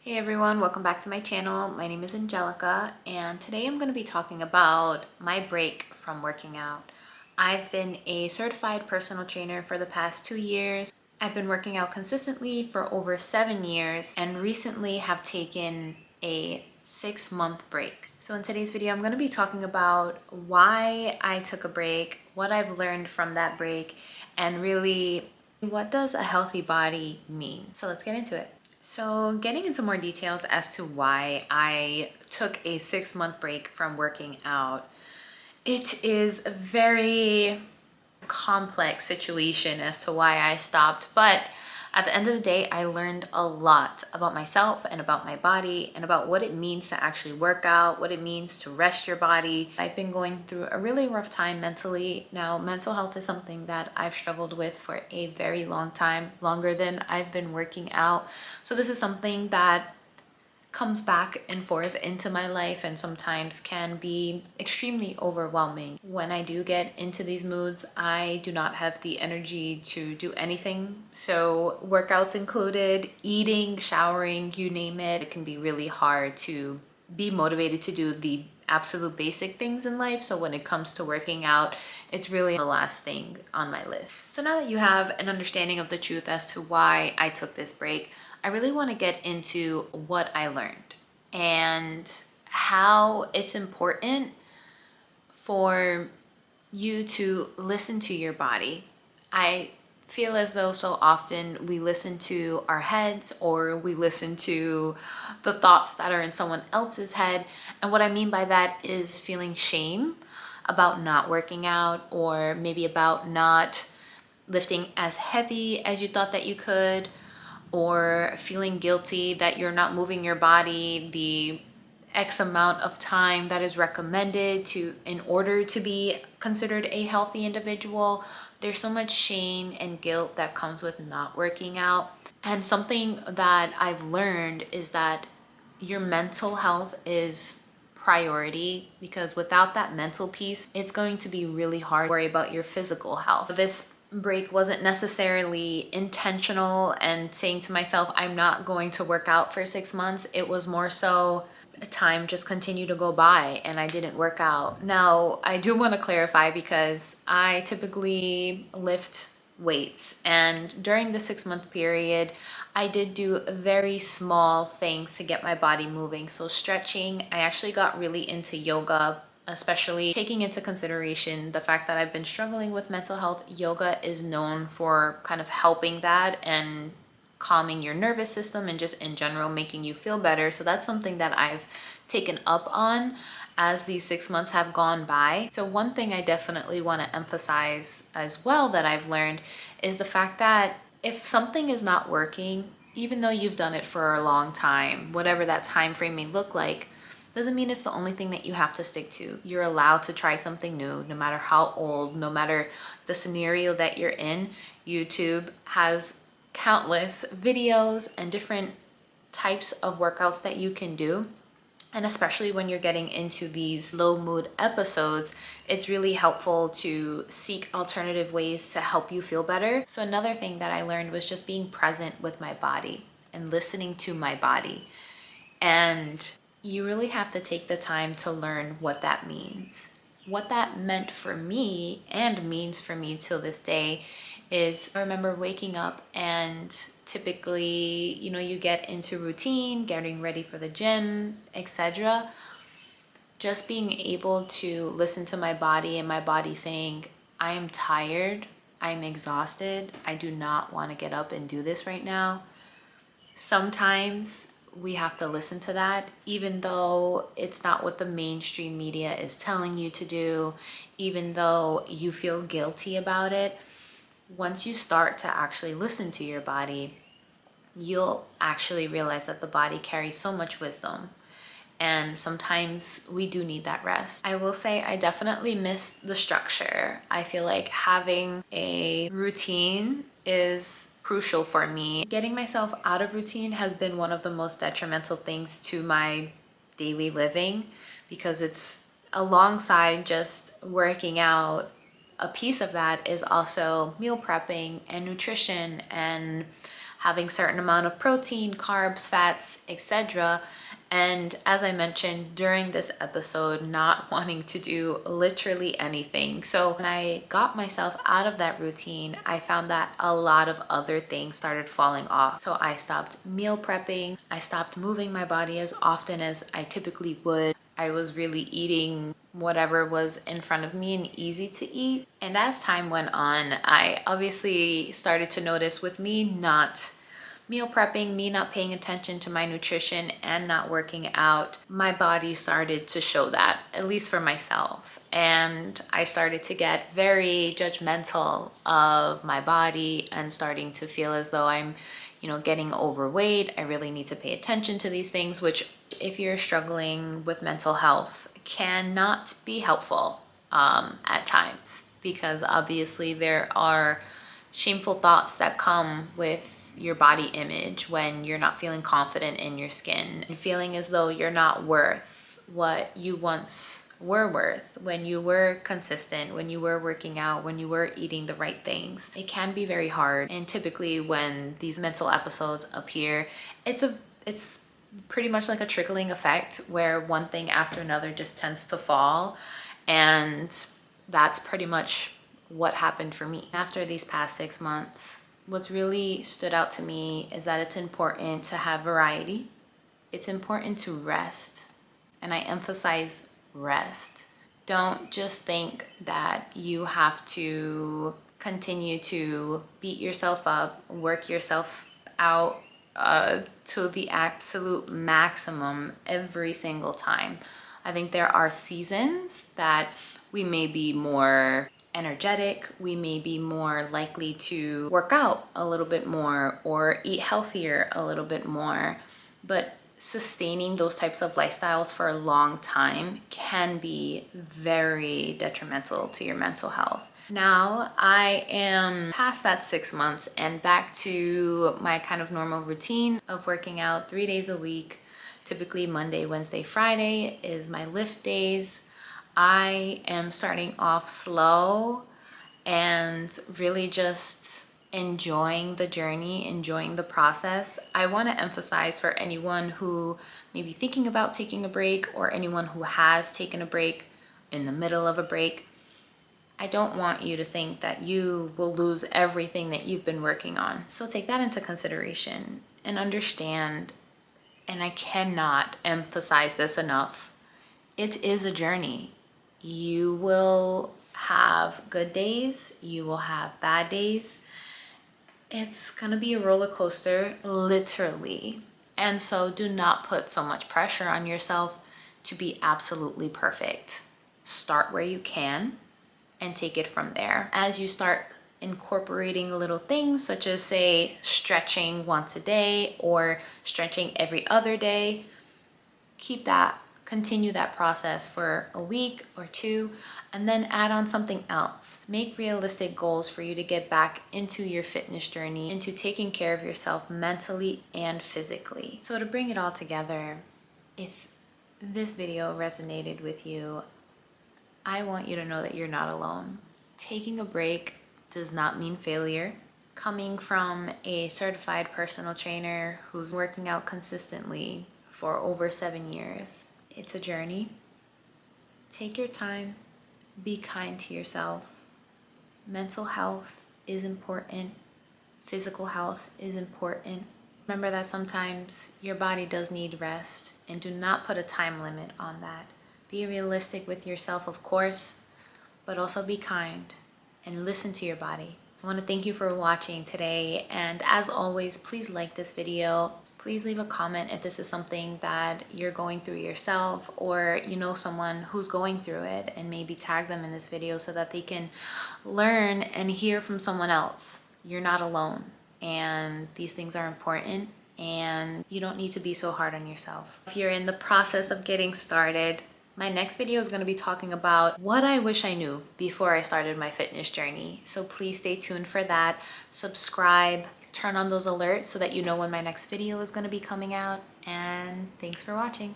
Hey everyone, welcome back to my channel. My name is Angelica and today I'm going to be talking about my break from working out. I've been a certified personal trainer for the past 2 years. I've been working out consistently for over 7 years and recently have taken a 6-month break. So in today's video, I'm going to be talking about why I took a break, what I've learned from that break, and really what does a healthy body mean. So let's get into it. So getting into more details as to why I took a 6-month break from working out, it is a very complex situation as to why I stopped, but at the end of the day, I learned a lot about myself and about my body and about what it means to actually work out, what it means to rest your body. I've been going through a really rough time mentally. Now, mental health is something that I've struggled with for a very long time, longer than I've been working out. So this is something that comes back and forth into my life and sometimes can be extremely overwhelming. When I do get into these moods, I do not have the energy to do anything. So workouts included, eating, showering, you name it. It can be really hard to be motivated to do the absolute basic things in life. So when it comes to working out, it's really the last thing on my list. So now that you have an understanding of the truth as to why I took this break, I really want to get into what I learned and how it's important for you to listen to your body. I feel as though so often we listen to our heads or we listen to the thoughts that are in someone else's head. And what I mean by that is feeling shame about not working out, or maybe about not lifting as heavy as you thought that you could, or feeling guilty that you're not moving your body the X amount of time that is recommended in order to be considered a healthy individual. There's so much shame and guilt that comes with not working out. And something that I've learned is that your mental health is priority, because without that mental piece, it's going to be really hard to worry about your physical health. This break wasn't necessarily intentional and saying to myself, I'm not going to work out for 6 months. It was more so time just continued to go by and I didn't work out. Now, I do want to clarify, because I typically lift weights, and during the 6-month period I did do very small things to get my body moving. So stretching, I actually got really into yoga, especially taking into consideration the fact that I've been struggling with mental health. Yoga is known for kind of helping that and calming your nervous system and just in general making you feel better. So that's something that I've taken up on as these 6 months have gone by. So one thing I definitely want to emphasize as well that I've learned is the fact that if something is not working, even though you've done it for a long time, whatever that time frame may look like, doesn't mean it's the only thing that you have to stick to. You're allowed to try something new, no matter how old, no matter the scenario that you're in. YouTube has countless videos and different types of workouts that you can do. And especially when you're getting into these low mood episodes, it's really helpful to seek alternative ways to help you feel better. So another thing that I learned was just being present with my body and listening to my body. And you really have to take the time to learn what that means. What that meant for me and means for me till this day is, I remember waking up and typically, you get into routine, getting ready for the gym, etc. Just being able to listen to my body and my body saying, I am tired, I'm exhausted, I do not want to get up and do this right now. Sometimes we have to listen to that, even though it's not what the mainstream media is telling you to do, even though you feel guilty about it. Once you start to actually listen to your body, you'll actually realize that the body carries so much wisdom. And sometimes we do need that rest. I will say I definitely miss the structure. I feel like having a routine is crucial for me. Getting myself out of routine has been one of the most detrimental things to my daily living, because it's alongside just working out. A piece of that is also meal prepping and nutrition and having certain amount of protein, carbs, fats, etc. And as I mentioned during this episode, not wanting to do literally anything. So when I got myself out of that routine, I found that a lot of other things started falling off. So I stopped meal prepping. I stopped moving my body as often as I typically would. I was really eating whatever was in front of me and easy to eat. And as time went on, I obviously started to notice with me not meal prepping, me not paying attention to my nutrition and not working out, my body started to show that, at least for myself. And I started to get very judgmental of my body and starting to feel as though I'm, getting overweight. I really need to pay attention to these things, which if you're struggling with mental health cannot be helpful at times, because obviously there are shameful thoughts that come with your body image when you're not feeling confident in your skin and feeling as though you're not worth what you once were worth when you were consistent, when you were working out, when you were eating the right things. It can be very hard. And typically when these mental episodes appear, it's pretty much like a trickling effect where one thing after another just tends to fall. And that's pretty much what happened for me. After these past 6 months, what's really stood out to me is that it's important to have variety. It's important to rest. And I emphasize rest. Don't just think that you have to continue to beat yourself up, work yourself out to the absolute maximum every single time. I think there are seasons that we may be more energetic, we may be more likely to work out a little bit more or eat healthier a little bit more, but sustaining those types of lifestyles for a long time can be very detrimental to your mental health. Now I am past that 6 months and back to my kind of normal routine of working out 3 days a week. Typically Monday, Wednesday, Friday is my lift days. I am starting off slow and really just enjoying the journey, enjoying the process. I want to emphasize for anyone who may be thinking about taking a break or anyone who has taken a break in the middle of a break, I don't want you to think that you will lose everything that you've been working on. So take that into consideration and understand, and I cannot emphasize this enough, it is a journey. You will have good days, you will have bad days. It's gonna be a roller coaster, literally. And so do not put so much pressure on yourself to be absolutely perfect. Start where you can and take it from there. As you start incorporating little things such as, say, stretching once a day or stretching every other day, continue that process for a week or two, and then add on something else. Make realistic goals for you to get back into your fitness journey, into taking care of yourself mentally and physically. So to bring it all together, if this video resonated with you, I want you to know that you're not alone. Taking a break does not mean failure. Coming from a certified personal trainer who's working out consistently for over 7 years, it's a journey. Take your time. Be kind to yourself. Mental health is important. Physical health is important. Remember that sometimes your body does need rest, and do not put a time limit on that. Be realistic with yourself, of course, but also be kind and listen to your body. I want to thank you for watching today, and as always, please like this video. Please leave a comment if this is something that you're going through yourself, or you know someone who's going through it, and maybe tag them in this video so that they can learn and hear from someone else. You're not alone, and these things are important, and you don't need to be so hard on yourself. If you're in the process of getting started, my next video is going to be talking about what I wish I knew before I started my fitness journey. So please stay tuned for that. Subscribe, turn on those alerts so that you know when my next video is going to be coming out. And thanks for watching.